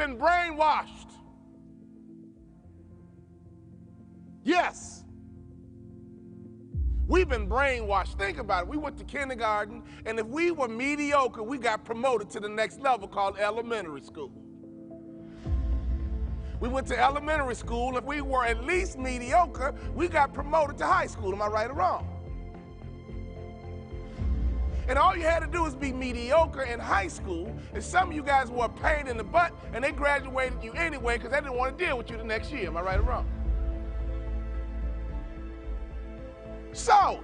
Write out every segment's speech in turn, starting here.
been brainwashed. Yes. We've been brainwashed. Think about it. We went to kindergarten, and if we were mediocre, we got promoted to the next level called elementary school. We went to elementary school. If we were at least mediocre, we got promoted to high school. Am I right or wrong? And all you had to do was be mediocre in high school, and some of you guys were a pain in the butt, and they graduated you anyway because they didn't want to deal with you the next year. Am I right or wrong? So,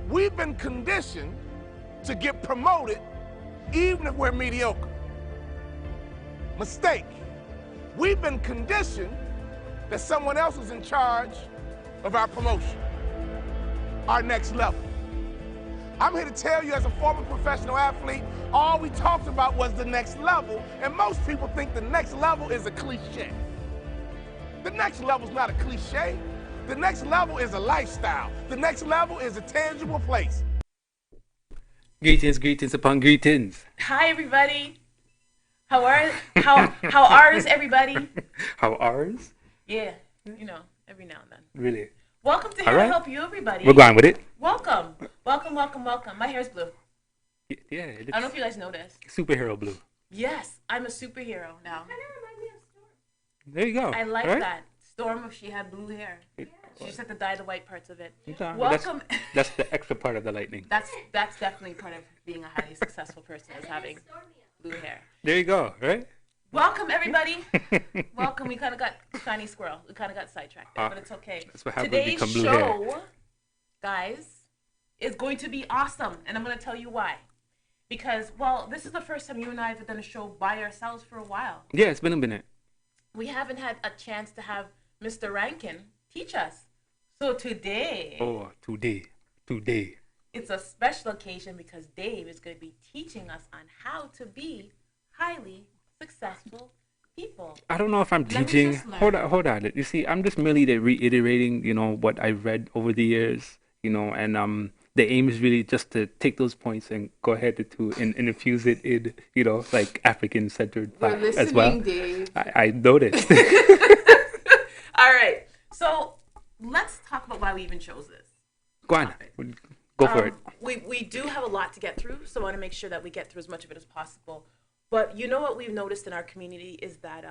we've been conditioned to get promoted even if we're mediocre. Mistake. We've been conditioned that someone else is in charge of our promotion, our next level. I'm here to tell you, as a former professional athlete, all we talked about was the next level, and most people think the next level is a cliche. The next level is not a cliche. The next level is a lifestyle. The next level is a tangible place. Greetings upon greetings. Hi, everybody. How ours, everybody? How ours? Yeah, you know, every now and then. Really? Welcome to Here to Help You, everybody. We're going with it. Welcome. My hair's blue. Yeah. I don't know if you guys noticed. Superhero blue. Yes, I'm a superhero now. Kind of remind me of Storm. There you go. I like that. Storm, if she had blue hair. She just had to dye the white parts of it. Welcome. That's the extra part of the lightning. That's definitely part of being a highly successful person, is having blue hair. There you go, right? Welcome, everybody. Welcome. We kind of got shiny squirrel. We kind of got sidetracked there, but it's okay. That's what happens. Today's Become blue show, hair. guys, is going to be awesome, and I'm going to tell you why. Because, well, this is the first time you and I have done a show by ourselves for a while. Yeah, it's been a minute. We haven't had a chance to have Mr. Rankin teach us. So today... Oh, today. It's a special occasion because Dave is going to be teaching us on how to be highly successful people. I don't know if I'm teaching. Hold on. You see, I'm just merely reiterating, what I've read over the years, and the aim is really just to take those points and go ahead and infuse it in, like African-centered thought as well. Dave. I noticed. All right. So let's talk about why we even chose this. Go on. Go for it. We do have a lot to get through, so I want to make sure that we get through as much of it as possible. But you know what we've noticed in our community is that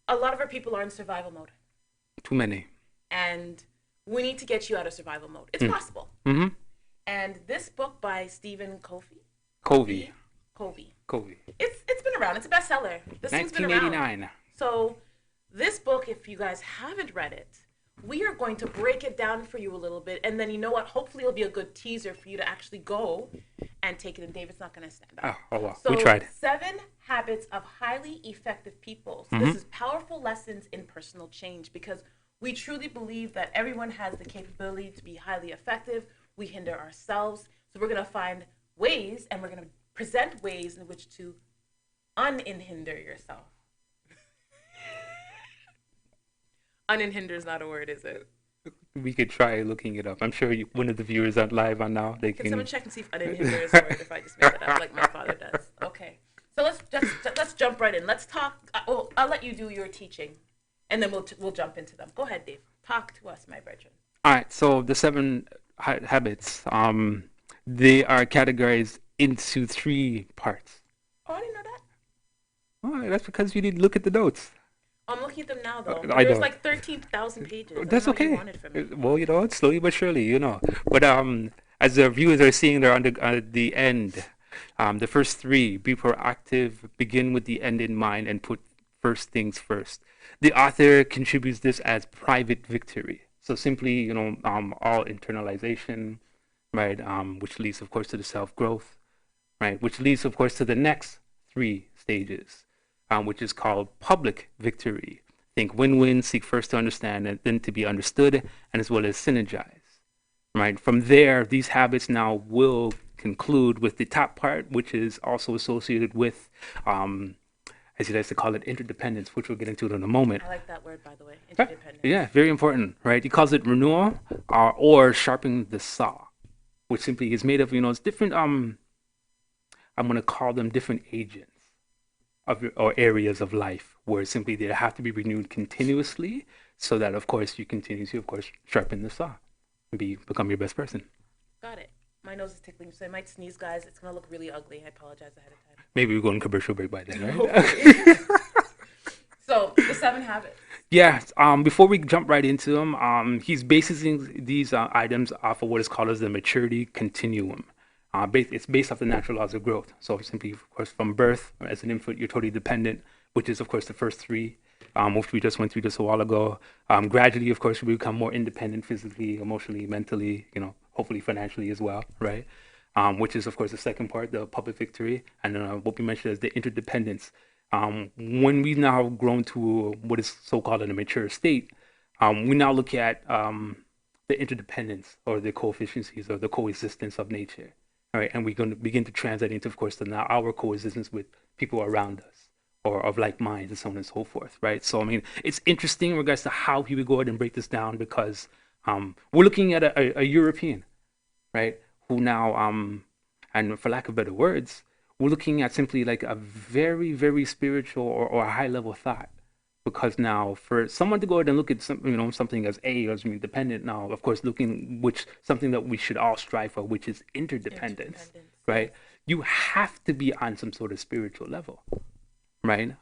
a lot of our people are in survival mode. Too many. And we need to get you out of survival mode. It's possible. Mm-hmm. And this book by Stephen Covey. Covey. It's been around. It's a bestseller. This thing's been around. 1989. So this book, if you guys haven't read it, we are going to break it down for you a little bit. And then you know what? Hopefully it'll be a good teaser for you to actually go and take it. And David's not going to stand up. Oh, wow. So We tried. 7 Habits of Highly Effective People. So this is powerful lessons in personal change, because we truly believe that everyone has the capability to be highly effective. We hinder ourselves. So we're going to find ways, and we're going to present ways in which to unhinder yourself. Unhinder is not a word, is it? We could try looking it up. I'm sure one of the viewers on live on now, they Can can... someone check and see if unhinder is a word, if I just made it up like my father does? Okay. So let's jump right in. Let's talk. I'll let you do your teaching, and then we'll jump into them. Go ahead, Dave. Talk to us, my brethren. All right. So the 7 habits, they are categorized into 3 parts. Oh, I didn't know that. Oh, that's because you need to look at the notes. I'm looking at them now, though. I There's know. like 13,000 pages. That's what you okay. wanted from me. Well, it's slowly but surely, But as the viewers are seeing there on the end, the first 3, be proactive, begin with the end in mind, and put first things first. The author contributes this as private victory. So simply, all internalization, right? Which leads, of course, to the self-growth, right? Which leads, of course, to the next 3 stages, which is called public victory. Think win-win, seek first to understand and then to be understood, and as well as synergize, right? From there, these habits now will conclude with the top part, which is also associated with, as he likes to call it, interdependence, which we'll get into in a moment. I like that word, by the way, interdependence. Yeah, very important, right? He calls it renewal or sharpening the saw, which simply is made of, it's different I'm going to call them different agents or areas of life where simply they have to be renewed continuously so that, of course, you continue to, of course, sharpen the saw and become your best person. Got it. My nose is tickling, so I might sneeze, guys. It's going to look really ugly. I apologize ahead of time. Maybe we'll go on commercial break by then, right? So, the 7 habits. Yeah. Before we jump right into them, he's basing these items off of what is called as the maturity continuum. It's based off the natural laws of growth. So simply, of course, from birth, as an infant, you're totally dependent, which is, of course, the first 3, which we just went through just a while ago. Gradually, of course, we become more independent physically, emotionally, mentally, hopefully financially as well, right? Which is, of course, the second part, the public victory. And what we mentioned is the interdependence. When we've now grown to what is so-called in a mature state, we now look at the interdependence or the coefficiencies or the coexistence of nature. All right, and we're going to begin to translate into, of course, now our coexistence with people around us or of like minds and so on and so forth, right? So, I mean, it's interesting in regards to how he would go ahead and break this down because we're looking at a European, right, who now, and for lack of better words, we're looking at simply like a very, very spiritual or a high-level thought. Because now, for someone to go ahead and look at something as as independent, now of course something that we should all strive for, which is interdependence, right? You have to be on some sort of spiritual level, right?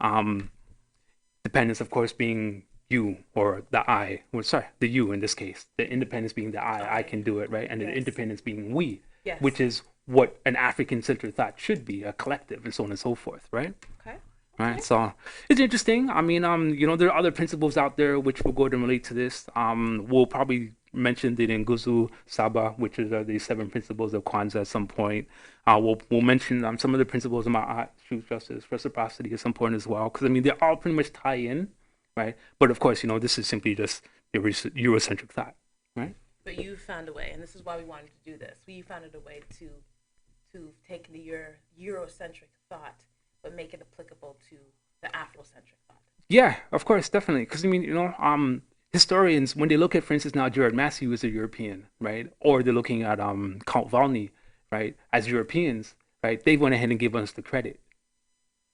Dependence, of course, being you or the I, the you in this case. The independence being the I can do it, right? And the independence being we, which is what an African-centered thought should be, a collective, and so on and so forth, right? Okay. Right, so it's interesting. I mean, there are other principles out there which will go ahead and relate to this. We'll probably mention the Nguzu Saba, which is the 7 principles of Kwanzaa at some point. We'll mention some of the principles of Ma'at, truth, justice, reciprocity at some point as well, because I mean they all pretty much tie in, right? But of course, this is simply just Eurocentric thought, right? But you found a way, and this is why we wanted to do this. We found a way to take the Eurocentric thought but make it applicable to the Afrocentric thought. Yeah, of course, definitely. Because, I mean, historians, when they look at, for instance, now Jared Massey was a European, right? Or they're looking at Count Volney, right? As Europeans, right? They went ahead and gave us the credit,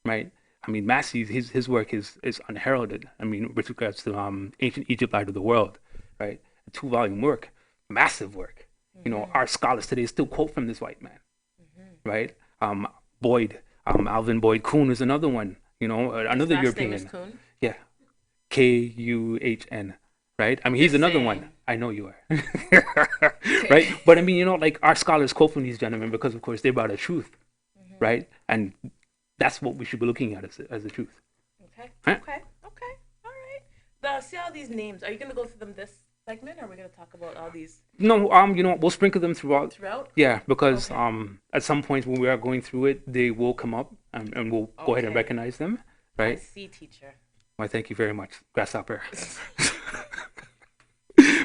right? I mean, Massey, his work is unheralded. I mean, with regards to Ancient Egypt, Light of the World, right? A 2-volume work, massive work. Mm-hmm. Our scholars today still quote from this white man, right? Boyd. Alvin Boyd Kuhn is another one, another European. His last name is Kuhn? Yeah. Kuhn, right? I mean, he's another one. I know you are. Right? But I mean, like our scholars quote from these gentlemen because, of course, they're about the truth, right? And that's what we should be looking at as the truth. Okay. Right? Okay. All right. See all these names. Are you going to go through them this segment, or are we going to talk about all these? No, we'll sprinkle them throughout. Throughout? Yeah, because at some point when we are going through it, they will come up, and we'll go ahead and recognize them, right? I see, teacher. Why, thank you very much, grasshopper.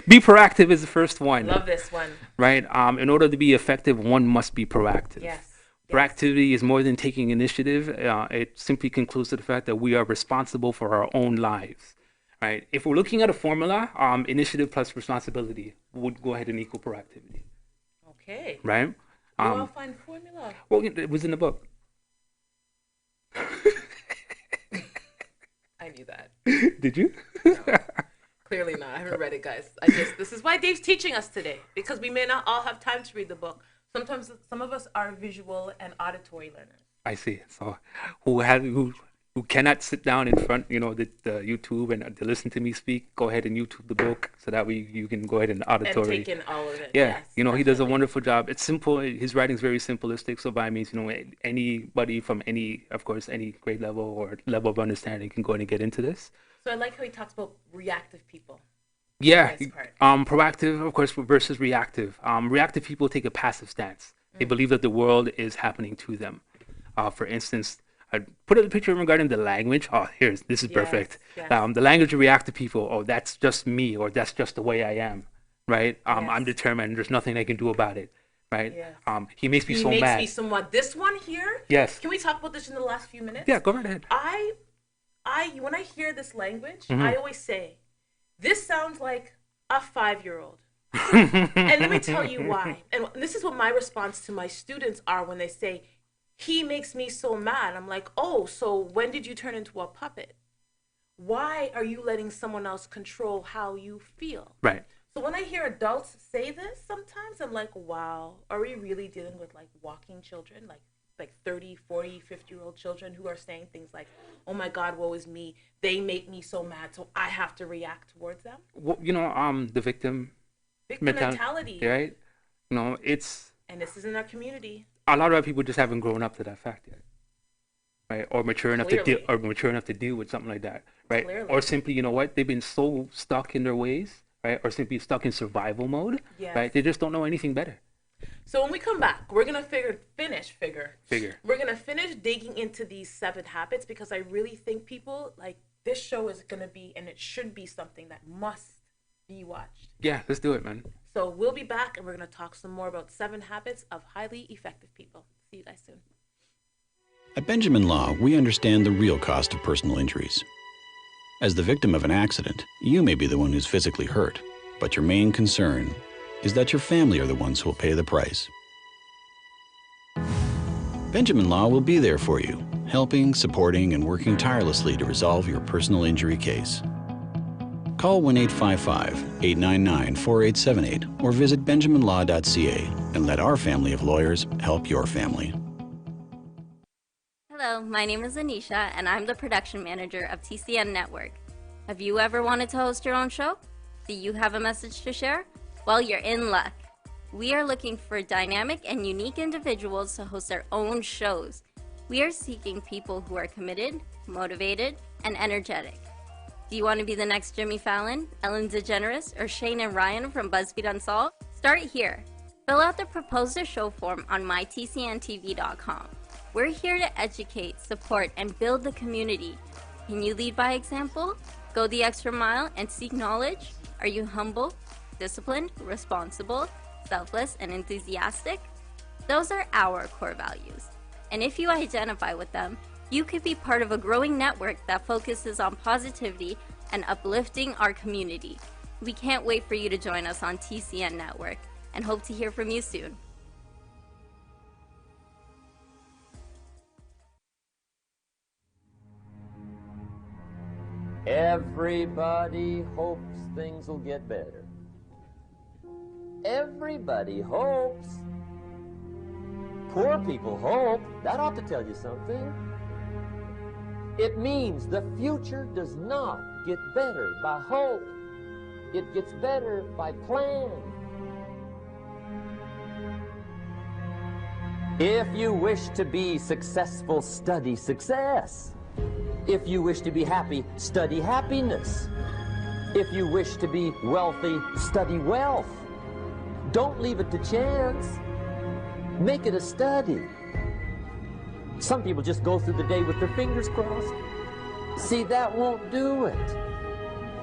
Be proactive is the first one. Love this one. Right? In order to be effective, one must be proactive. Yes. Proactivity is more than taking initiative. It simply concludes to the fact that we are responsible for our own lives. Right. If we're looking at a formula, initiative plus responsibility would go ahead and equal proactivity. Okay. Right. I'll find formula. Well, it was in the book. I knew that. Did you? No, clearly not. I haven't read it, guys. This is why Dave's teaching us today, because we may not all have time to read the book. Sometimes some of us are visual and auditory learners. I see. So, who cannot sit down in front, the YouTube and to listen to me speak, go ahead and YouTube the book so that you can go ahead and auditory. And take in all of it. Yeah, yes, he does a wonderful job. It's simple. His writing's very simplistic. So by means, anybody from any grade level or level of understanding can go ahead and get into this. So I like how he talks about reactive people. Yeah, proactive, of course, versus reactive. Reactive people take a passive stance. They believe that the world is happening to them. For instance, I put a picture regarding the language. This is perfect. Yes. The language of reactive people. That's just me, or that's just the way I am, right? I'm determined. There's nothing I can do about it, right? Yes. He makes me so mad. He makes me so mad. This one here. Yes. Can we talk about this in the last few minutes? Yeah, go right ahead. When I hear this language, I always say, this sounds like a 5-year-old. And let me tell you why. And this is what my response to my students are when they say, he makes me so mad. I'm like, oh, so when did you turn into a puppet? Why are you letting someone else control how you feel? Right. So when I hear adults say this, sometimes I'm like, wow, are we really dealing with like walking children, like 30, 40, 50-year-old children who are saying things like, oh my God, woe is me. They make me so mad, so I have to react towards them. Well, the victim Mentality. right? It's And this is in our community. a lot of our people just haven't grown up to that fact yet, right? Or mature enough to deal with something like that, right? Clearly. Or simply, they've been so stuck in their ways, right? Or simply stuck in survival mode, Yes. right? They just don't know anything better. So when we come back, we're gonna finish. We're gonna finish digging into these 7 habits, because I really think people, like, this show is gonna be, and it should be, something that must be watched. Yeah, let's do it, man. So we'll be back, and we're gonna talk some more about 7 habits of highly effective people. See you guys soon. At Benjamin Law, we understand the real cost of personal injuries. As the victim of an accident, you may be the one who's physically hurt, but your main concern is that your family are the ones who will pay the price. Benjamin Law will be there for you, helping, supporting, and working tirelessly to resolve your personal injury case. Call 1-855-899-4878 or visit benjaminlaw.ca and let our family of lawyers help your family. Hello, my name is Anisha, and I'm the production manager of TCN Network. Have you ever wanted to host your own show? Do you have a message to share? Well, you're in luck. We are looking for dynamic and unique individuals to host their own shows. We are seeking people who are committed, motivated, and energetic. Do you want to be the next Jimmy Fallon, Ellen DeGeneres, or Shane and Ryan from BuzzFeed Unsolved? Start here. Fill out the Propose a Show form on mytcntv.com. We're here to educate, support, and build the community. Can you lead by example? Go the extra mile and seek knowledge? Are you humble, disciplined, responsible, selfless, and enthusiastic? Those are our core values. And if you identify with them, you could be part of a growing network that focuses on positivity and uplifting our community. We can't wait for you to join us on TCN Network and hope to hear from you soon. Everybody hopes things will get better. Everybody hopes. Poor people hope. That ought to tell you something. It means the future does not get better by hope. It gets better by plan. If you wish to be successful, study success. If you wish to be happy, study happiness. If you wish to be wealthy, study wealth. Don't leave it to chance. Make it a study. Some people just go through the day with their fingers crossed. See, that won't do it.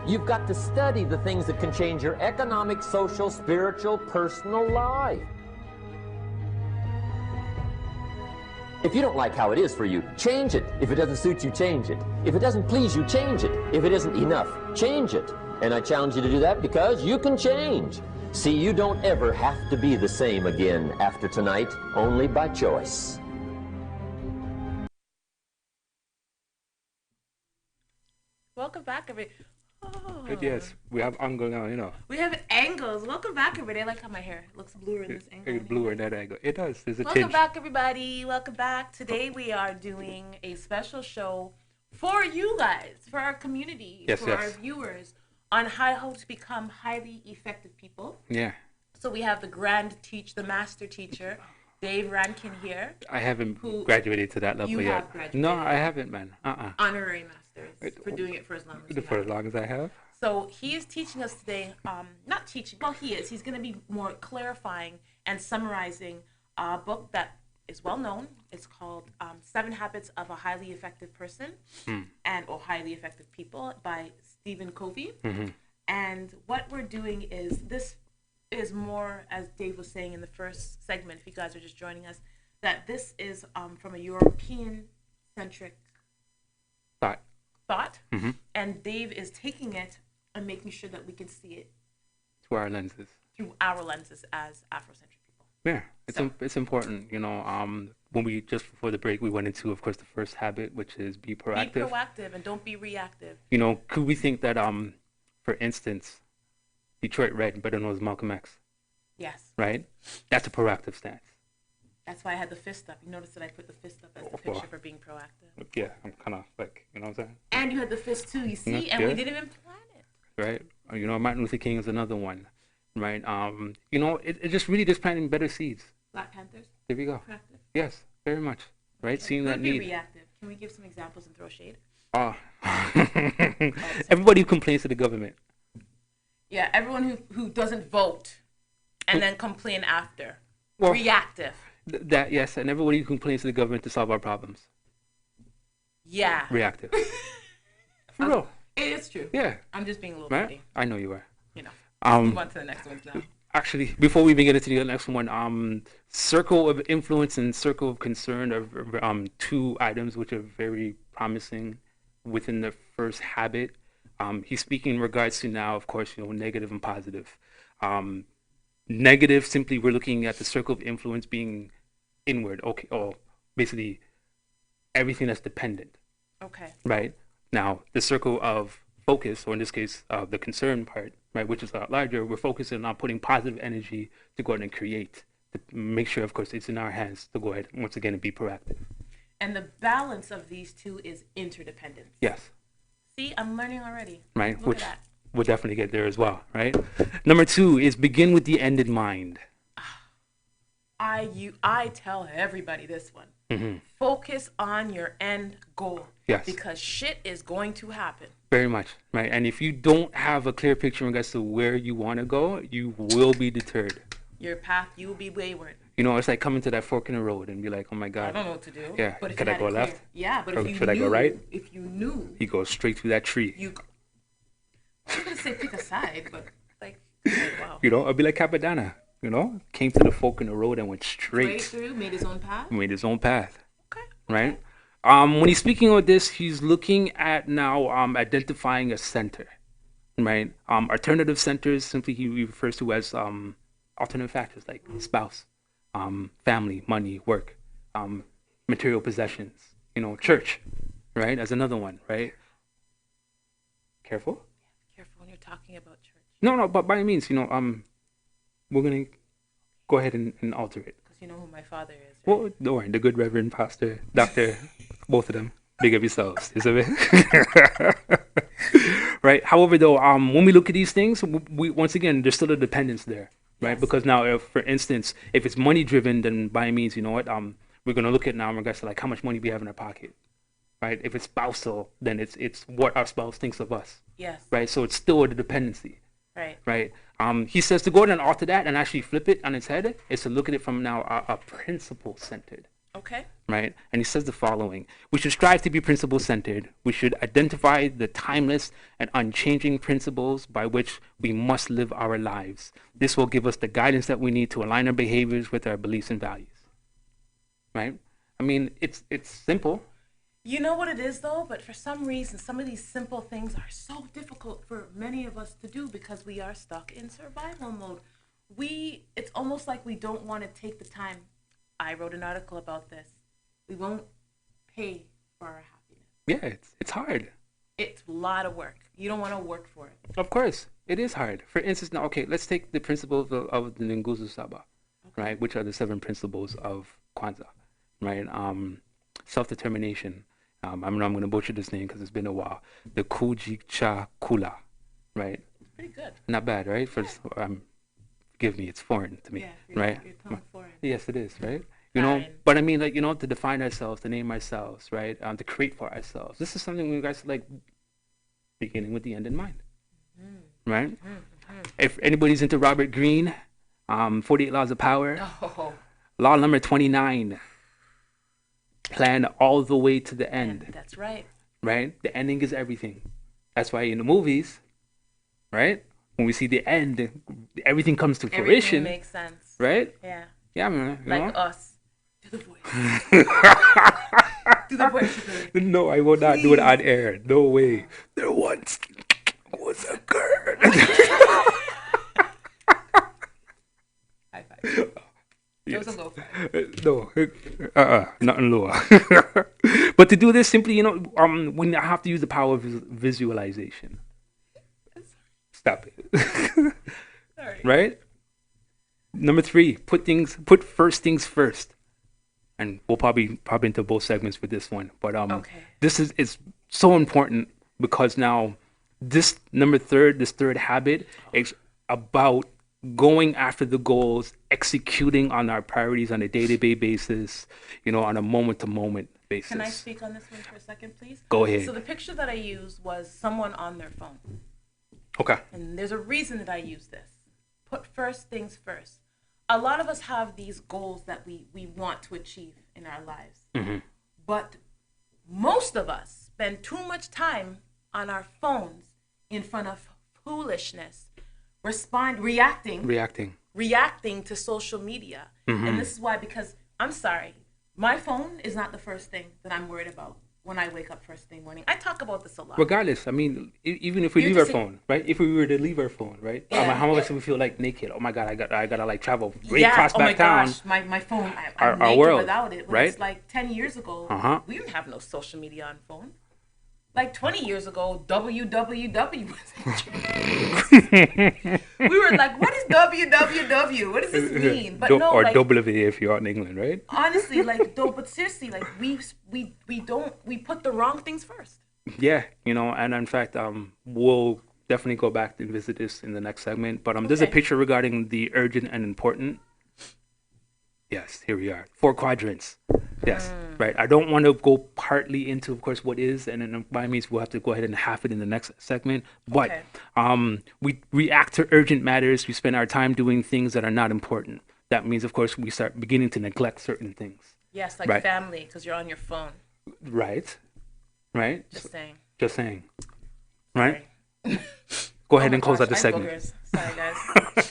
You've got to study the things that can change your economic, social, spiritual, personal life. If you don't like how it is for you, change it. If it doesn't suit you, change it. If it doesn't please you, change it. If it isn't enough, change it. And I challenge you to do that because you can change. See, you don't ever have to be the same again after tonight, only by choice. Welcome back, everybody. Oh. But yes, we have angle now, We have angles. Welcome back, everybody. I like how my hair looks bluer in this angle. It's bluer in that angle. It does. There's a Welcome tinge. back, everybody. Welcome back. Today we are doing a special show for you guys, for our community, for our viewers, on how to become highly effective people. Yeah. So we have the master teacher, Dave Rankin here. I haven't graduated to that level you yet. Have graduated. No, I haven't, man. Honorary masters for doing it for as long as you For have. as long as I have. So he is teaching us today, not teaching, well, he is. He's going to be more clarifying and summarizing a book that is well known. It's called 7 Habits of a Highly Effective Person or Highly Effective People by Stephen Covey. Mm-hmm. And what we're doing is, this is more, as Dave was saying in the first segment, if you guys are just joining us, that this is from a European-centric thought. Mm-hmm. And Dave is taking it and making sure that we can see it through our lenses as Afrocentric people. Yeah, it's important. when we just before the break, we went into, of course, the first habit, which is be proactive. Be proactive and don't be reactive. You know, could we think that, for instance, Detroit Red, better known as Malcolm X, Yes. right? That's a proactive stance. That's why I had the fist up. You notice that I put the fist up as the Oh, picture wow. for being proactive. Yeah, I'm kind of like, you know what I'm saying? And you had the fist too, you see? Yeah, And yeah. we didn't even plan it. Right? You know, Martin Luther King is another one, right? You know, it just really just planting better seeds. Black Panthers, There we go. proactive. Yes, very much. Right? Seeing that Could be need. reactive. Can we give some examples and throw shade? Everybody who complains to the government. Yeah, everyone who doesn't vote and then complain after. Well, Reactive. That, yes, and everybody who complains to the government to solve our problems. Yeah. Reactive. For real. It is true. Yeah. I'm just being a little Right? petty. I know you are. You know. Um, Move on to the next one now. Actually, before we even get into the next one, circle of influence and circle of concern are two items which are very promising within the first habit. He's speaking in regards to now, of course, you know, negative and positive. Negative, simply we're looking at the circle of influence being inward. Okay, or basically everything that's dependent, Okay. right? Now, the circle of focus, or in this case, the concern part, right, which is a lot larger, we're focusing on putting positive energy to go ahead and create, to make sure, of course, it's in our hands to go ahead, once again, and be proactive. And the balance of these two is interdependence. Yes, See, I'm learning already. right, Look which at that. we'll definitely get there as well, right? Number 2 is begin with the end in mind. I tell everybody this one. Focus on your end goal. Yes. Because shit is going to happen. Very much, right? And if you don't have a clear picture in regards to where you want to go, you will be deterred. Your path, you will be wayward. You know, it's like coming to that fork in the road and be like, oh my I God. don't know what to do. Yeah, But if could you I had go it clear- left? Yeah, but Or if you should I knew, go right? If you knew, He goes straight through that tree. you. I'm gonna say pick a side, but like, wow. You know, I'll be like Capadonna, you know, came to the fork in the road and went Straight straight, through, made his own path. made his own path, Okay. right? When he's speaking of this, he's looking at now identifying a center, right? Alternative centers, simply he refers to as alternative factors like spouse, family, money, work, material possessions, you know, church, right? As another one, right? Careful. Careful when you're talking about church, No, but by any means, you know, we're gonna go ahead and alter it. because you know who my father is. Right? Well, don't worry, the good Reverend Pastor, Doctor, both of them, big of yourselves, is it? Right. However, though, when we look at these things, we once again there's still a dependence there, right? Yes. Because now, if, for instance, if it's money driven, then by means, you know what, we're gonna look at now in regards to like how much money we have in our pocket, right? If it's spousal, then it's what our spouse thinks of us, Yes. right? So it's still a dependency. Right. Right. He says to go ahead and alter that and actually flip it on its head is to look at it from now a principle centered. Okay. Right. And he says the following: we should strive to be principle centered. We should identify the timeless and unchanging principles by which we must live our lives. This will give us the guidance that we need to align our behaviors with our beliefs and values. Right. I mean, it's simple. You know what it is though, but for some reason, some of these simple things are so difficult for many of us to do because we are stuck in survival mode. It's almost like we don't want to take the time. I wrote an article about this. We won't pay for our happiness. Yeah, it's hard. It's a lot of work. You don't want to work for it. Of course, it is hard. For instance, now, okay, let's take the principles of the Nguzo Saba, right, which are the 7 principles of Kwanzaa, right? Self-determination. I'm going to butcher this name because it's been a while. The Kujicha Kula, right? Pretty good. Not bad, right? First, forgive me, it's foreign to me, Yeah, right? Your tongue foreign. Yes, it is, right? You know, Fine. but I mean, like, you know, to define ourselves, to name ourselves, right? To create for ourselves. This is something we guys like beginning with the end in mind, right? If anybody's into Robert Greene, 48 Laws of Power, Oh, law number 29, plan all the way to the end, that's right. right? The ending is everything. That's why in the movies, right? When we see the end, everything comes to Everything fruition, makes sense. right? Yeah. Yeah, man. You Like know? us. Do the voice. Do the voice. Shibari. No, I will not do it on air. No way. There once was a girl. High five. Yeah. There was a low five. No, nothing lower. But to do this simply, when I have to use the power of visualization. Stop it. Sorry. Right? Number 3, put first things first. And we'll probably pop into both segments with this one. But Okay. this is so important because now this third habit is about going after the goals, executing on our priorities on a day-to-day basis, on a moment-to-moment basis. Can I speak on this one for a second, please? Go ahead. So the picture that I used was someone on their phone. Okay. And there's a reason that I use this. Put first things first. A lot of us have these goals that we want to achieve in our lives. Mm-hmm. But most of us spend too much time on our phones in front of foolishness, reacting to social media. Mm-hmm. And this is why, because I'm sorry, my phone is not the first thing that I'm worried about when I wake up first thing morning. I talk about this a lot. Regardless, I mean, even if we leave our phone, right? If we were to leave our phone, right? Yeah. How much do we feel like naked? Oh my God, I gotta like travel right across oh my back town. gosh, my phone, I'm Our naked world, without it. When right? It's like 10 years ago, Uh-huh. we didn't have no social media on phone. Like 20 years ago, www was we were like, what is www? What does this mean? But no, or like, W if you're out in England, right? honestly, like, but seriously, like, we put the wrong things first. Yeah, and in fact, we'll definitely go back and visit this in the next segment. But there's a Okay. picture regarding the urgent and important. Yes, here we are. 4 quadrants. Yes, right. I don't want to go partly into, of course, what is, and then by means we'll have to go ahead and half it in the next segment. But Okay. we react to urgent matters. We spend our time doing things that are not important. That means, of course, we start beginning to neglect certain things. Yes, like Right. family, because you're on your phone. Right. Right. Just saying. Just saying. Right. Sorry. Go ahead Oh my and close out the gosh, I have segment. boogers. Sorry, guys.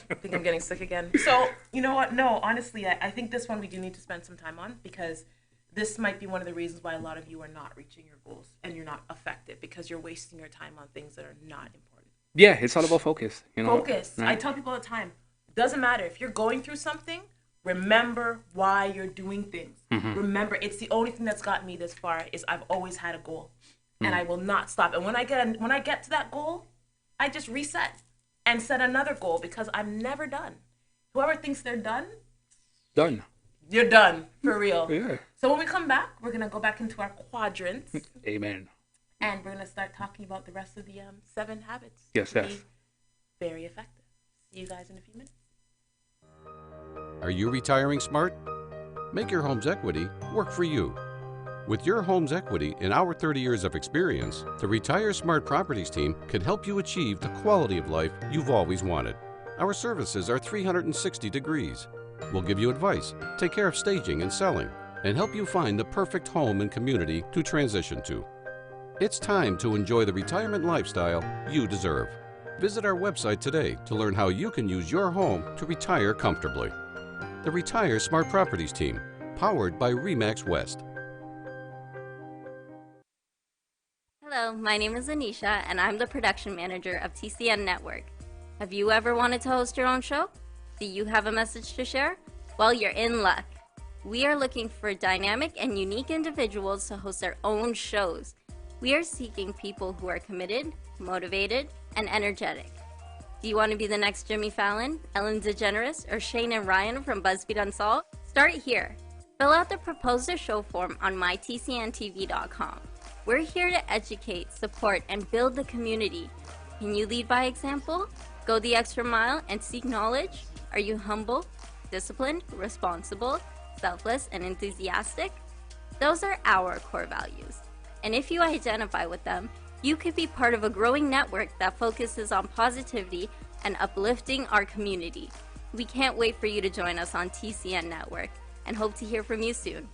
I think I'm getting sick again. So, you know what? No, honestly, I think this one we do need to spend some time on, because this might be one of the reasons why a lot of you are not reaching your goals and you're not effective, because you're wasting your time on things that are not important. Yeah, it's all about focus. Focus. Right? I tell people all the time, doesn't matter. If you're going through something, remember why you're doing things. Mm-hmm. Remember, it's the only thing that's gotten me this far is I've always had a goal, and Mm. I will not stop. And when I get to that goal, I just reset and set another goal, because I'm never done. Whoever thinks they're done, Done. you're done for real. Yeah. So when we come back, we're gonna go back into our quadrants, Amen. and we're gonna start talking about the rest of the 7 habits. Yes, to yes. be very effective. See you guys in a few minutes. Are you retiring smart? Make your home's equity work for you. With your home's equity in our 30 years of experience, the Retire Smart Properties team can help you achieve the quality of life you've always wanted. Our services are 360 degrees. We'll give you advice, take care of staging and selling, and help you find the perfect home and community to transition to. It's time to enjoy the retirement lifestyle you deserve. Visit our website today to learn how you can use your home to retire comfortably. The Retire Smart Properties team, powered by RE/MAX West. Hello, my name is Anisha, and I'm the production manager of TCN Network. Have you ever wanted to host your own show? Do you have a message to share? Well, you're in luck. We are looking for dynamic and unique individuals to host their own shows. We are seeking people who are committed, motivated, and energetic. Do you want to be the next Jimmy Fallon, Ellen DeGeneres, or Shane and Ryan from BuzzFeed Unsolved? Start here. Fill out the Propose a Show form on mytcntv.com. We're here to educate, support, and build the community. Can you lead by example? Go the extra mile and seek knowledge? Are you humble, disciplined, responsible, selfless, and enthusiastic? Those are our core values. And if you identify with them, you could be part of a growing network that focuses on positivity and uplifting our community. We can't wait for you to join us on TCN Network and hope to hear from you soon.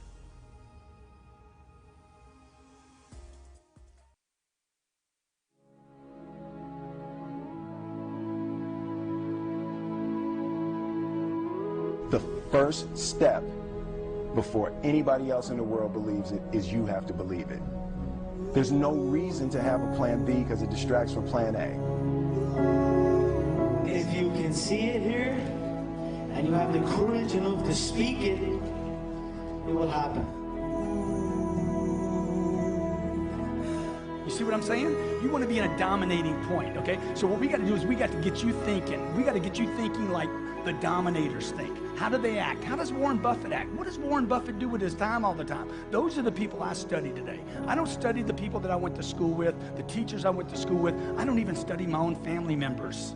The first step before anybody else in the world believes it is you have to believe it. There's no reason to have a plan B because it distracts from plan A. If you can see it here, and and you have the courage enough to speak it, it will happen. You see what I'm saying? You want to be in a dominating point, okay? So what we got to do is we got to get you thinking. We got to get you thinking like the dominators think. How do they act? How does Warren Buffett act? What does Warren Buffett do with his time all the time? Those are the people I study today. I don't study the people that I went to school with, the teachers I went to school with. I don't even study my own family members,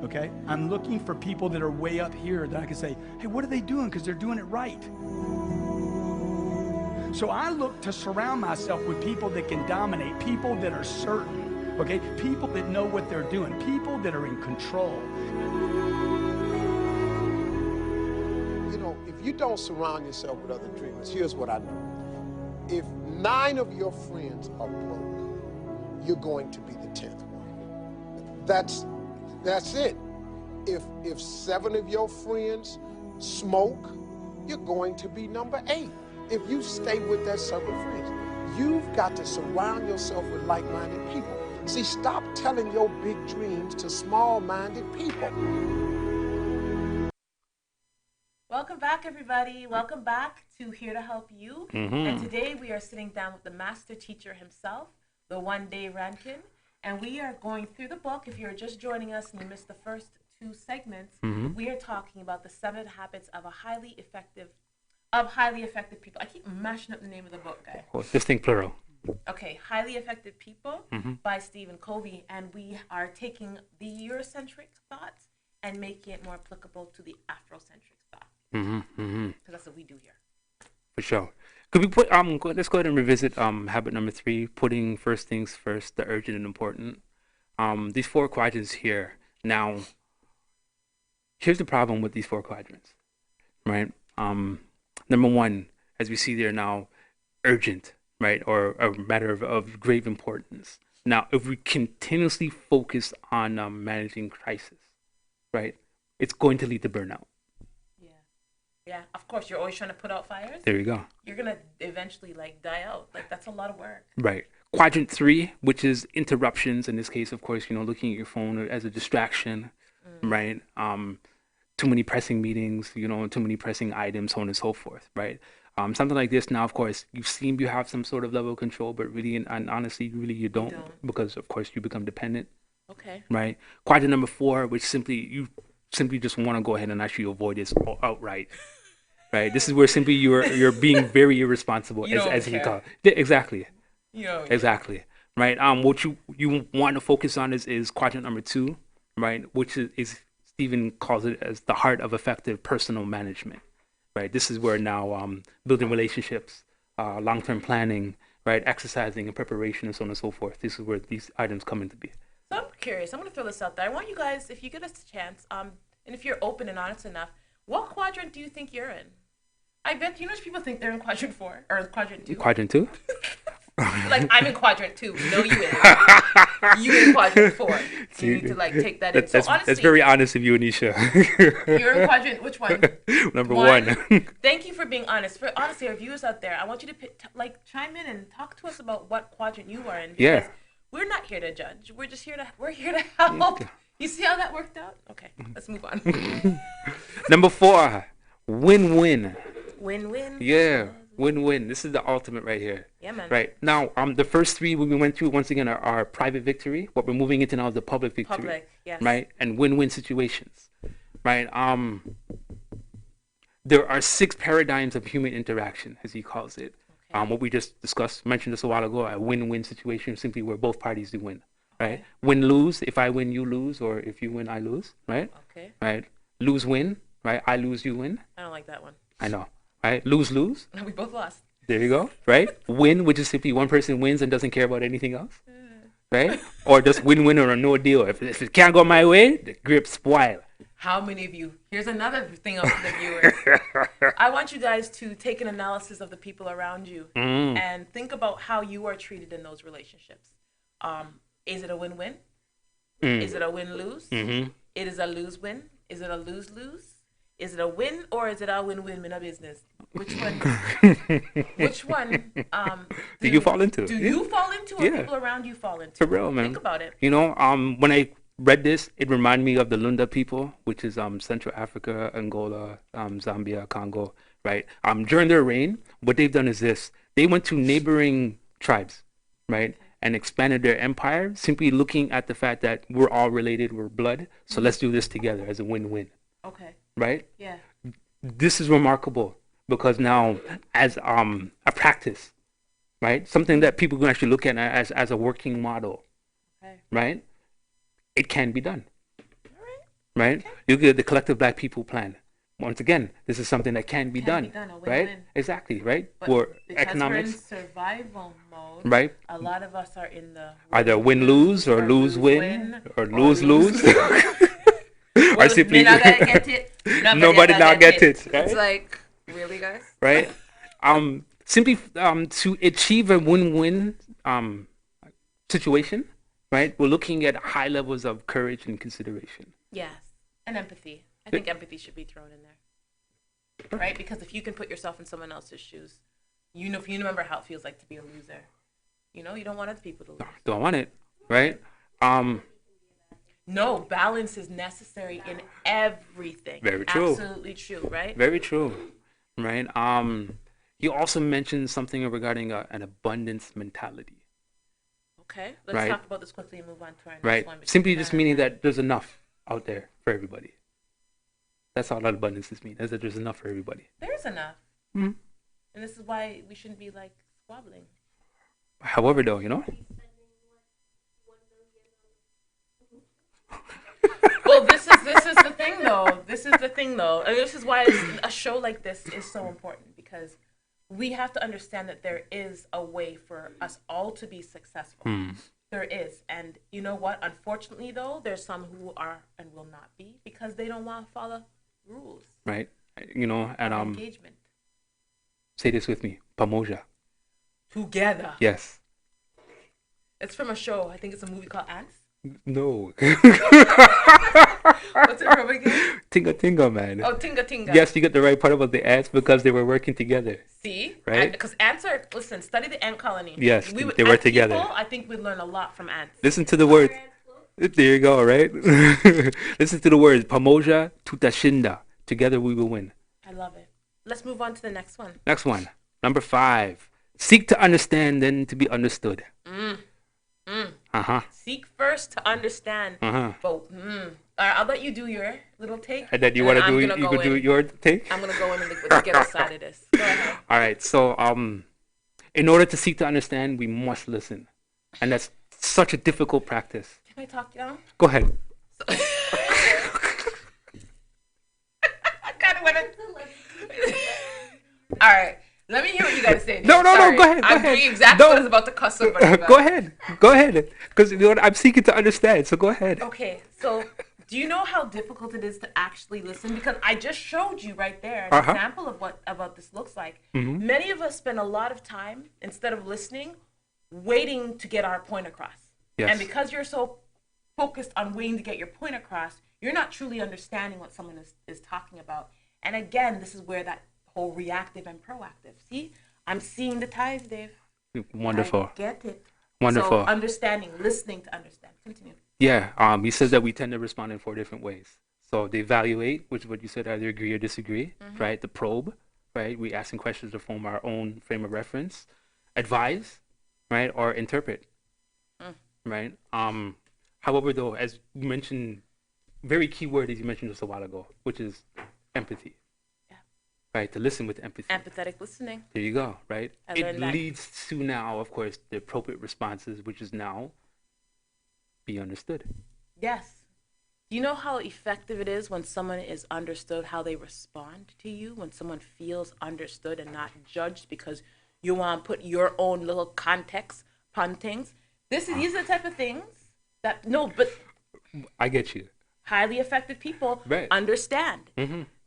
okay? I'm looking for people that are way up here that I can say, hey, what are they doing? Because they're doing it right. So I look to surround myself with people that can dominate, people that are certain, okay? People that know what they're doing, people that are in control. You know, if you don't surround yourself with other dreamers, here's what I know. If 9 of your friends are broke, you're going to be the 10th one. That's it. If 7 of your friends smoke, you're going to be number 8. If you stay with that circle of friends, you've got to surround yourself with like-minded people. See, stop telling your big dreams to small-minded people. Welcome back, everybody. Welcome back to Here to Help You. And today we are sitting down with the master teacher himself, the One-Day Rankin, and we are going through the book. If you're just joining us and you missed the first 2 segments, we are talking about the 7 habits of highly effective people. I keep mashing up the name of the book, guys. Well, just think plural. Okay, Highly Effective People by Stephen Covey, and we are taking the Eurocentric thoughts and making it more applicable to the Afrocentric thought. Because that's what we do here. For sure. Could we put let's go ahead and revisit habit number 3, putting first things first, the urgent and important. These 4 quadrants here. Now, here's the problem with these 4 quadrants, right? Number 1, as we see there now, urgent, right, or a matter of grave importance. Now, if we continuously focus on managing crisis, right, it's going to lead to burnout. Yeah, of course, you're always trying to put out fires. There you go. You're going to eventually, die out. That's a lot of work. Right. Quadrant 3, which is interruptions. In this case, of course, looking at your phone as a distraction, right? Too many pressing meetings, too many pressing items, so on and so forth, right? Something like this now, of course, you seem you have some sort of level of control, but really and honestly, really you don't, because, of course, you become dependent. Okay. Right? Quadrant number 4, which you simply just want to go ahead and actually avoid this outright. Right? This is where simply you're being very irresponsible, as he called it. Exactly. Exactly. Right? What you want to focus on is quadrant number 2, right? Which is Stephen calls it as the heart of effective personal management, right? This is where now building relationships, long-term planning, right, exercising and preparation and so on and so forth. This is where these items come into being. So I'm curious. I'm going to throw this out there. I want you guys, if you give us a chance, and if you're open and honest enough, what quadrant do you think you're in? I bet people think they're in quadrant 4 or quadrant 2. Quadrant 2? I'm in quadrant 2. No, you in. You in quadrant 4. So you need to take that in. So honestly, that's very honest of you, Anisha. You're in quadrant. Which one? Number 1. Thank you for being honest. Honestly, our viewers out there, I want you to chime in and talk to us about what quadrant you are in. Because we're not here to judge. We're just here to help. You see how that worked out? Okay, let's move on. Number 4, win-win. Win-win. Yeah. Win-win. This is the ultimate right here. Yeah, man. Right. Now, the first 3 we went through, once again, are private victory. What we're moving into now is the public victory. Public, yes. Right? And win-win situations. Right? There are 6 paradigms of human interaction, as he calls it. Okay. What we just mentioned this a while ago, a win-win situation, simply where both parties do win. Right? Okay. Win-lose, if I win, you lose, or if you win, I lose. Right? Okay. Right? Lose-win, right? I lose, you win. I don't like that one. I know. Right? Lose-lose. We both lost. There you go. Right? Win, which is simply one person wins and doesn't care about anything else. Right? Or just win-win or no deal. If it can't go my way, the grip spoil. How many of you? Here's another thing up to the viewers. I want you guys to take an analysis of the people around you and think about how you are treated in those relationships. Is it a win-win? Is it a win-lose? It is a lose-win? Is it a lose-lose? Is it a win or is it a win-win in a business? Which one? Which one? Do you fall into? Do you fall into or people around you fall into? For real, man. Think about it. When read this, it reminded me of the Lunda people, which is Central Africa, Angola, Zambia, Congo, right? During their reign, what they've done is this: they went to neighboring tribes, right, and expanded their empire, simply looking at the fact that we're all related, we're blood, so let's do this together as a win-win. Okay. Right? Yeah. This is remarkable because now, as a practice, right, something that people can actually look at as a working model, okay, right? It can be done. Right? Okay. You get the Collective Black People Plan. Once again, this is something that can be done. Right? Exactly, right? But for because economics. We're in survival mode, right? A lot of us are in the either win-lose or lose-win or lose-lose. Or simply not gonna get it. Nobody not get it. Right? It's like, really, guys? Right? Simply to achieve a win-win situation, right? We're looking at high levels of courage and consideration. Yes, and empathy. I think empathy should be thrown in there, right? Because if you can put yourself in someone else's shoes, you remember how it feels like to be a loser. You don't want other people to lose. Don't want it, right? No, balance is necessary in everything. Very true. Absolutely true, right? Very true, right? You also mentioned something regarding an abundance mentality. Okay, let's talk about this quickly and move on to our next one. Right, simply just meaning that there's enough out there for everybody. That's all that abundance means, is that there's enough for everybody. There's enough. Mm-hmm. And this is why we shouldn't be like squabbling. However, though, Well, this is the thing, though. This is the thing, though. I mean, this is why a show like this is so important, because we have to understand that there is a way for us all to be successful. There is. And you know what? Unfortunately, though, there's some who are and will not be because they don't want to follow rules. Right. And engagement. Say this with me. Pamoja. Together. Yes. It's from a show. I think it's a movie called Ants. No. What's it from again? Tinga Tinga, man. Oh, Tinga Tinga. Yes, you get the right part about the ants because they were working together. See? Right? Because ants are, study the ant colony. Yes, they were together. People, I think we'd learn a lot from ants. Listen to the words. There you go, right? Listen to the words. Pamoja tutashinda. Together we will win. I love it. Let's move on to the next one. Next one. Number 5. Seek to understand, then to be understood. Seek first to understand. But I'll let you do your little take. And then you want to do your take? I'm gonna go in with the ghetto side of this. Go ahead. All right. So in order to seek to understand, we must listen, and that's such a difficult practice. Can I talk down? Go ahead. I kind of want to. All right. Let me hear what you got to say. No, go ahead. I'm doing exactly what I was about to cuss somebody about. Go ahead. Because I'm seeking to understand, so go ahead. Okay, so do you know how difficult it is to actually listen? Because I just showed you right there an example of what this looks like. Many of us spend a lot of time, instead of listening, waiting to get our point across. Yes. And because you're so focused on waiting to get your point across, you're not truly understanding what someone is talking about. And again, this is where that whole reactive and proactive. See, I'm seeing the ties, Dave. Wonderful. I get it. Wonderful. So understanding, listening to understand. Continue. Yeah. He says that we tend to respond in 4 different ways. So they evaluate, which is what you said, either agree or disagree, right? The probe, right? We asking questions to form our own frame of reference. Advise, right? Or interpret, right? However, though, as you mentioned, very key word as you mentioned just a while ago, which is empathy. Right, to listen with empathy. Empathetic listening. There you go, right? It that. leads to now, of course, the appropriate responses, which is now be understood. Yes. Do you know how effective it is when someone is understood, how they respond to you, when someone feels understood and not judged because you want to put your own little context on things? These are the type of things that, but I get you. Highly effective people understand.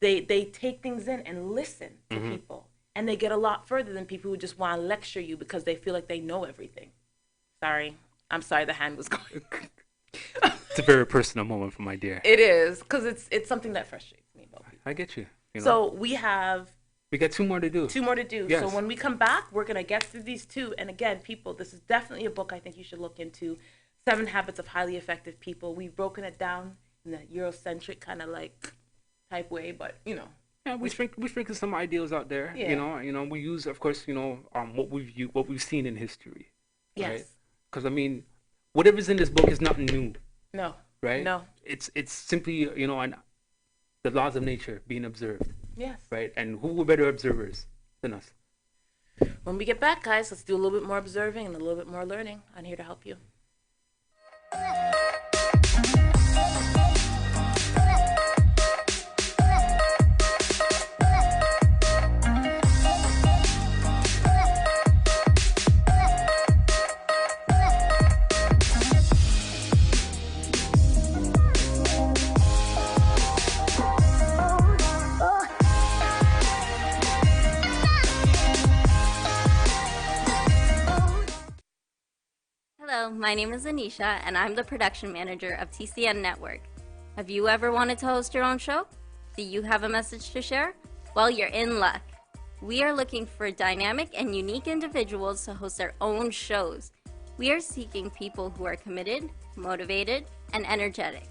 They take things in and listen to people. And they get a lot further than people who just want to lecture you because they feel like they know everything. Sorry. I'm sorry the hand was going. It's a very personal moment for my dear. It is, because it's something that frustrates me about people. I get you. So we got 2 more to do. 2 more to do. Yes. So when we come back, we're going to get through these 2. And again, people, this is definitely a book I think you should look into. 7 Habits of Highly Effective People. We've broken it down in the Eurocentric kind of like type way, but Yeah, we sprinkle some ideals out there. Yeah. We use, of course, what we've seen in history. Yes. Right? Because I mean, whatever's in this book is not new. No. Right. No. It's simply the laws of nature being observed. Yes. Right. And who were better observers than us? When we get back, guys, let's do a little bit more observing and a little bit more learning. I'm here to help you. Hello, my name is Anisha, and I'm the production manager of TCN Network. Have you ever wanted to host your own show? Do you have a message to share? Well, you're in luck. We are looking for dynamic and unique individuals to host their own shows. We are seeking people who are committed, motivated, and energetic.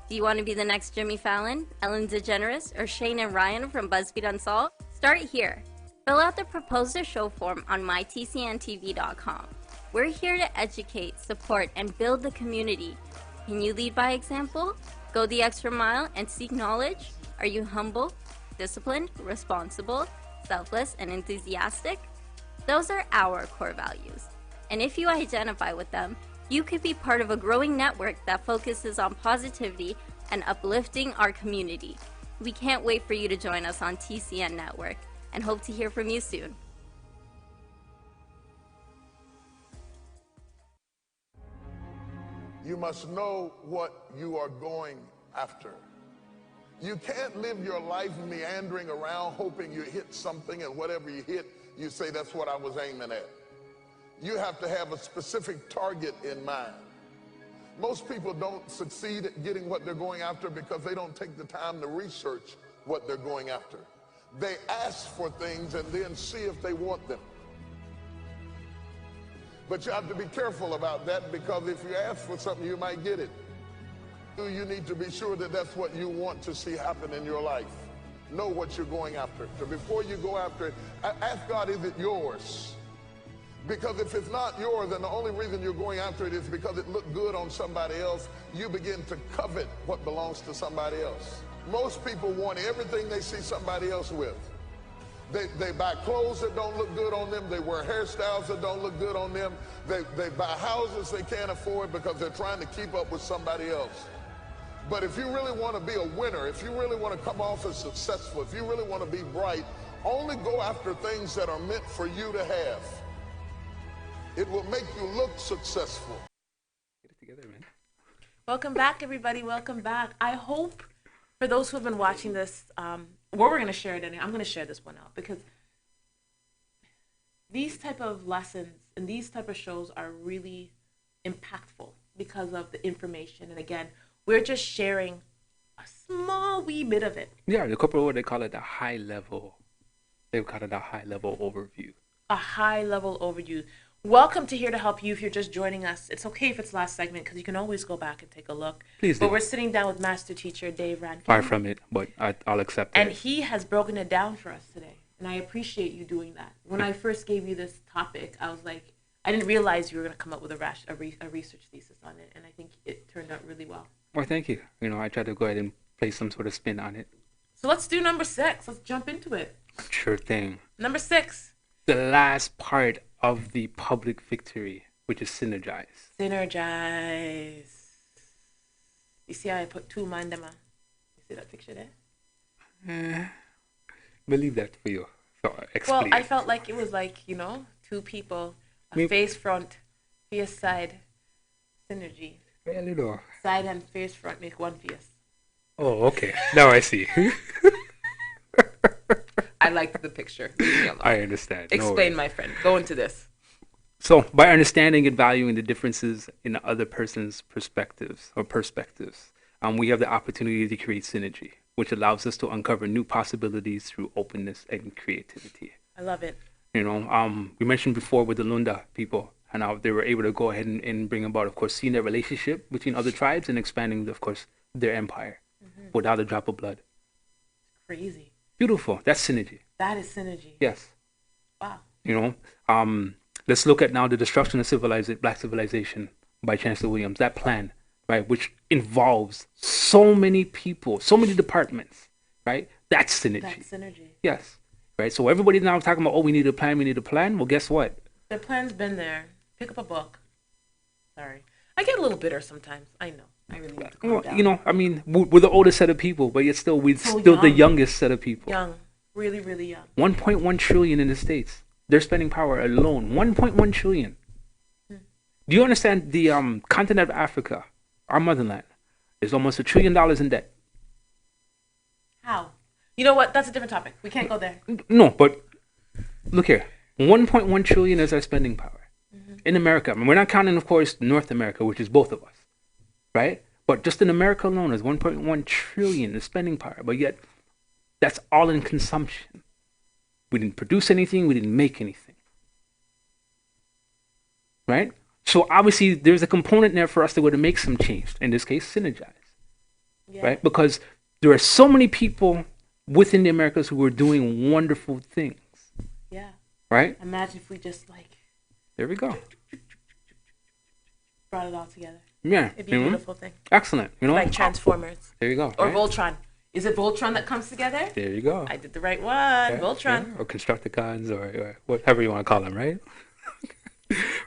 Do you want to be the next Jimmy Fallon, Ellen DeGeneres, or Shane and Ryan from BuzzFeed Unsolved? Start here. Fill out the Propose a Show form on mytcntv.com. We're here to educate, support, and build the community. Can you lead by example? Go the extra mile and seek knowledge? Are you humble, disciplined, responsible, selfless, and enthusiastic? Those are our core values. And if you identify with them, you could be part of a growing network that focuses on positivity and uplifting our community. We can't wait for you to join us on TCN Network and hope to hear from you soon. You must know what you are going after. You can't live your life meandering around hoping you hit something, and whatever you hit, you say, that's what I was aiming at. You have to have a specific target in mind. Most people don't succeed at getting what they're going after because they don't take the time to research what they're going after. They ask for things and then see if they want them. But you have to be careful about that, because if you ask for something, you might get it. You need to be sure that that's what you want to see happen in your life. Know what you're going after. So before you go after it, ask God, is it yours? Because if it's not yours, then the only reason you're going after it is because it looked good on somebody else. You begin to covet what belongs to somebody else. Most people want everything they see somebody else with. They buy clothes that don't look good on them. They wear hairstyles that don't look good on them. They buy houses they can't afford because they're trying to keep up with somebody else. But if you really want to be a winner, if you really want to come off as successful, if you really want to be bright, only go after things that are meant for you to have. It will make you look successful. Get it together, man. Welcome back, everybody. Welcome back. I hope for those who have been watching this, where we're going to share it in, I'm going to share this one out, because these type of lessons and these type of shows are really impactful because of the information. And again, we're just sharing a small wee bit of it. Yeah, the corporate, they call it a high level. They call it a high level overview. A high level overview. Welcome to Here to Help You. If you're just joining us, it's okay if it's last segment, because you can always go back and take a look. Please do. But we're sitting down with Master Teacher Dave Rankin. Far from it, but I'll accept it. And he has broken it down for us today. And I appreciate you doing that. When I first gave you this topic, I was like, I didn't realize you were going to come up with a research thesis on it. And I think it turned out really well. Well, thank you. I tried to go ahead and place some sort of spin on it. So let's do number 6. Let's jump into it. Sure thing. Number 6. The last part of the public victory, which is synergize. Synergize. You see how I put 2 mandema? You see that picture there? Believe that for you. So explain. Well, I felt like it was like, 2 people, face front, face side, synergy. Well, Side and face front make one face. Oh, okay. Now I see. I liked the picture. Leave me alone. I understand. Explain, my friend. Go into this. So, by understanding and valuing the differences in the other person's perspectives, we have the opportunity to create synergy, which allows us to uncover new possibilities through openness and creativity. I love it. We mentioned before with the Lunda people and how they were able to go ahead and bring about, of course, seeing their relationship between other tribes and expanding, of course, their empire without a drop of blood. Crazy. Beautiful. That's synergy. That is synergy. Yes. Wow. You know, let's look at now the destruction of black civilization by Chancellor Williams. That plan, right, which involves so many people, so many departments, right? That's synergy. That's synergy. Yes. Right. So everybody's now talking about, oh, we need a plan. We need a plan. Well, guess what? The plan's been there. Pick up a book. Sorry. I get a little bitter sometimes. I know. I really need to calm down. You know, I mean, we're the oldest set of people, but yet still, we're So still the young. youngest set of people. Young. Really, really young. 1.1 trillion in the States. Their spending power alone, 1.1 trillion. Do you understand the continent of Africa, our motherland, is almost $1 trillion in debt? How? You know what? That's a different topic. We can't go there. No, but look here. 1.1 trillion is our spending power. In America, I mean, we're not counting, of course, North America, which is both of us, right? But just in America alone is 1.1 trillion in spending power. But yet, that's all in consumption. We didn't produce anything. We didn't make anything. Right? So obviously, there's a component there for us to go to make some change. In this case, synergize. Yeah. Right? Because there are so many people within the Americas who are doing wonderful things. Yeah. Right? Imagine if we just There we go. brought it all together. Yeah. It'd be a beautiful thing. Excellent. You know? Like Transformers. There you go. Or right? Voltron. Is it Voltron that comes together? There you go. I did the right one. Yeah, Voltron. yeah, or Constructicons, or whatever you want to call them, right?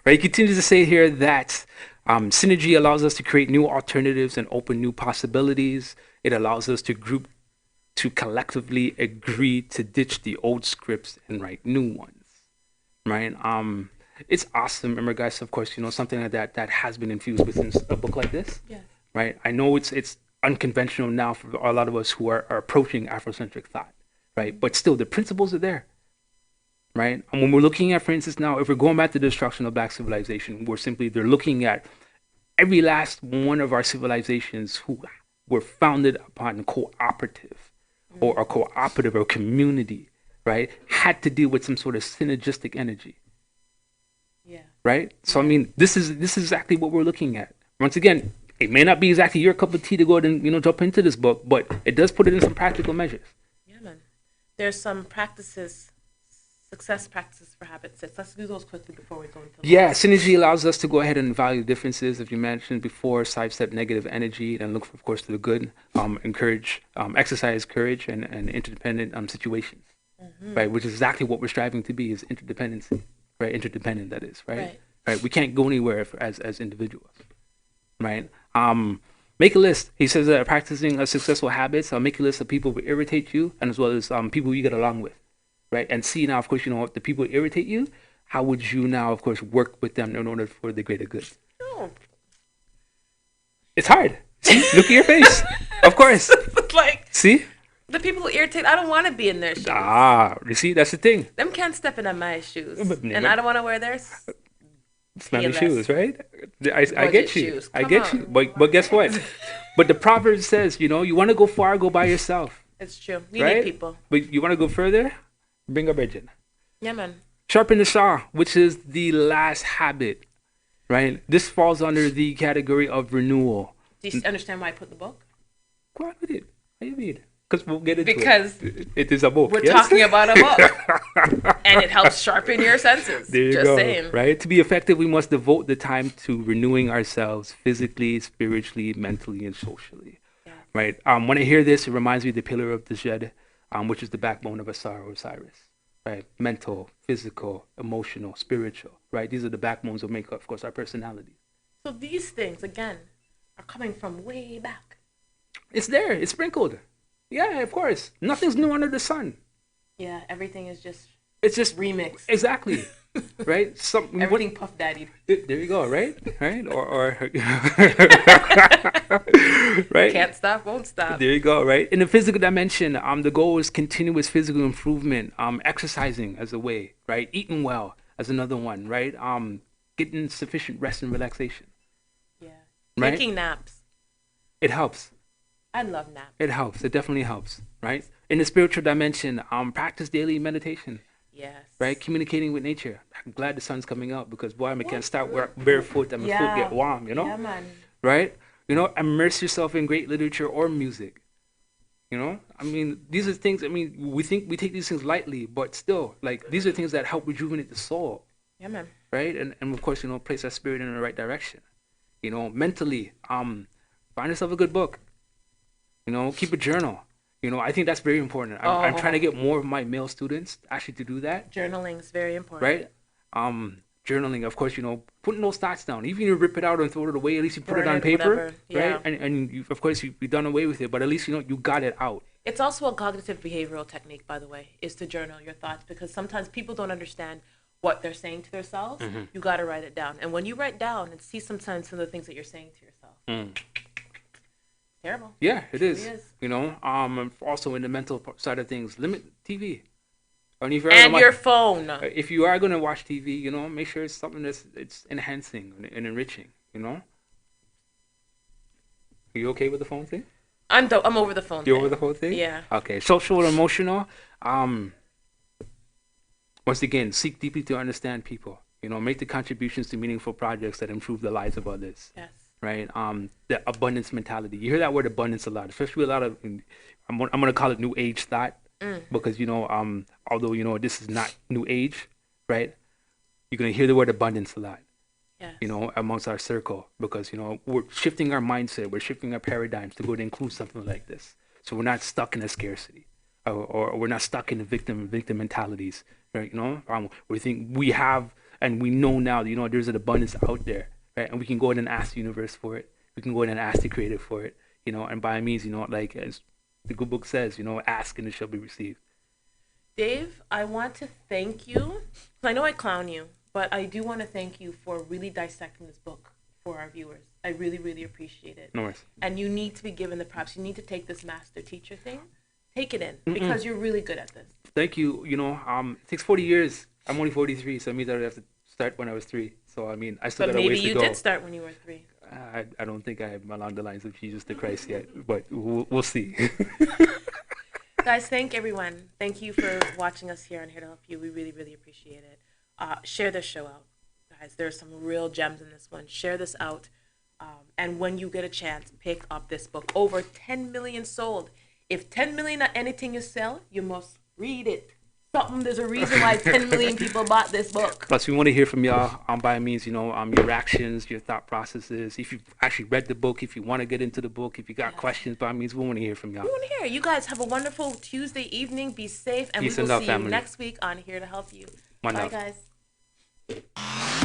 Right. He continues to say here that synergy allows us to create new alternatives and open new possibilities. It allows us to collectively agree to ditch the old scripts and write new ones, right? It's awesome. Remember, guys, of course, you know, something like that has been infused within a book like this, Yes. right? I know it's unconventional now for a lot of us who are approaching Afrocentric thought, right? But still, the principles are there, right? And when we're looking at, for instance, now, if we're going back to the destruction of black civilization, they're looking at every last one of our civilizations who were founded upon cooperative or a cooperative or community, right? Had to deal with some sort of synergistic energy. Yeah. Right? So I mean, this is exactly what we're looking at. Once again, it may not be exactly your cup of tea to go ahead and, you know, jump into this book, but it does put it in some practical measures. Yeah, man. There's some practices, success practices for habits. Let's do those quickly before we go into Yeah, synergy allows us to go ahead and value differences, as you mentioned before, sidestep negative energy, and look, of course, to the good. Exercise courage and interdependent situations, right? Which is exactly what we're striving to be, is interdependency, right? Interdependent, that is, right? Right. We can't go anywhere as individuals, right? Make a list. He says that practicing successful habits, make a list of people who irritate you, and as well as people you get along with, right? And see now, of course, you know, the people who irritate you, how would you now, of course, work with them in order for the greater good? Oh. It's hard. See? Look at your face. Of course. Like, see? The people who irritate, I don't want to be in their shoes. You see, that's the thing. Them can't step into my shoes. But, and I don't want to wear theirs. Smelly shoes, right? I get you. Shoes. I get you. But guess what? But the proverb says, you know, you want to go far, go by yourself. It's true. We need people. But you want to go further? Bring a virgin. Yeah, man. Sharpen the saw, which is the last habit, right? This falls under the category of renewal. Do you understand why I put the book? Go on with it. How you mean? Because we'll get into it. Because it is a book. We're talking about a book. And it helps sharpen your senses. There you Just go. saying. Right? To be effective, we must devote the time to renewing ourselves physically, spiritually, mentally, and socially. Yeah. Right? When I hear this, it reminds me of the pillar of the Jed, which is the backbone of Osiris. Right? Mental, physical, emotional, spiritual. Right? These are the backbones that make, of course, our personality. So these things, again, are coming from way back. It's there. It's sprinkled. Yeah, of course. Nothing's new under the sun. Yeah, everything is just... It's just remixed. Exactly. Right? Everything Puff Daddy. There you go, right? Right? Or right? Can't stop, won't stop. There you go, right? In the physical dimension, the goal is continuous physical improvement, exercising as a way, right? Eating well as another one, right? Getting sufficient rest and relaxation. Yeah. Right? Taking naps. It helps. I love naps. It helps. It definitely helps, right? In the spiritual dimension, practice daily meditation. Yes. Right? Communicating with nature. I'm glad the sun's coming out because boy, I can't start work barefoot and my foot get warm, you know? Yeah, man. Right? You know, immerse yourself in great literature or music. You know? I mean, these are things, I mean, we think we take these things lightly, but still, like, these are things that help rejuvenate the soul. Yeah, man. Right? And of course, you know, place our spirit in the right direction. You know, mentally, find yourself a good book. You know, keep a journal. You know, I think that's very important. I'm trying to get more of my male students actually to do that. Journaling is very important. Right? Journaling, of course, you know, putting those thoughts down. Even if you rip it out and throw it away, at least you put it on paper. Whatever. Yeah. Right? And you, of course, you've done away with it, but at least, you know, you got it out. It's also a cognitive behavioral technique, by the way, is to journal your thoughts because sometimes people don't understand what they're saying to themselves. You got to write it down. And when you write down and see sometimes some of the things that you're saying to yourself. Terrible. Yeah, it really is. is. You know, also in the mental side of things, limit TV. And Your phone. If you are going to watch TV, you know, make sure it's something it's enhancing and enriching, you know? Are you okay with the phone thing? I'm over the phone thing. You're over the whole thing? Yeah. Okay. Social and emotional. Once again, seek deeply to understand people. You know, make the contributions to meaningful projects that improve the lives of others. Yes. Right. The abundance mentality. You hear that word abundance a lot, especially a lot of. I'm gonna call it new age thought because you know, although you know this is not new age, right? You're gonna hear the word abundance a lot. Yes. You know, amongst our circle because you know we're shifting our mindset, we're shifting our paradigms to go to include something like this. So we're not stuck in a scarcity, or we're not stuck in the victim mentalities, right? You know, we think we have and we know now. You know, there's an abundance out there. Right, and we can go in and ask the universe for it. We can go in and ask the creator for it. You know, and by means, you know, like as the good book says, you know, ask and it shall be received. Dave, I want to thank you. I know I clown you, but I do want to thank you for really dissecting this book for our viewers. I really, really appreciate it. No worries. And you need to be given the props. You need to take this master teacher thing, take it in because you're really good at this. Thank you. You know, it takes 40 years. I'm only 43, so it means I have to start when I was 3. So I mean, I still got a ways to go. But maybe you did start when you were 3. I don't think I am along the lines of Jesus the Christ yet, but we'll see. Guys, thank everyone. Thank you for watching us here on Here to Help You. We really, really appreciate it. Share this show out, guys. There's some real gems in this one. Share this out, and when you get a chance, pick up this book. Over 10 million sold. If 10 million are anything you sell, you must read it. There's a reason why 10 million people bought this book. Plus, we want to hear from y'all by means, you know, your actions, your thought processes. If you've actually read the book, if you want to get into the book, if you got questions, by means, we want to hear from y'all. We want to hear. You guys have a wonderful Tuesday evening. Be safe, and Peace we will and love, see family. you next week on Here to Help You. One Bye, love. guys.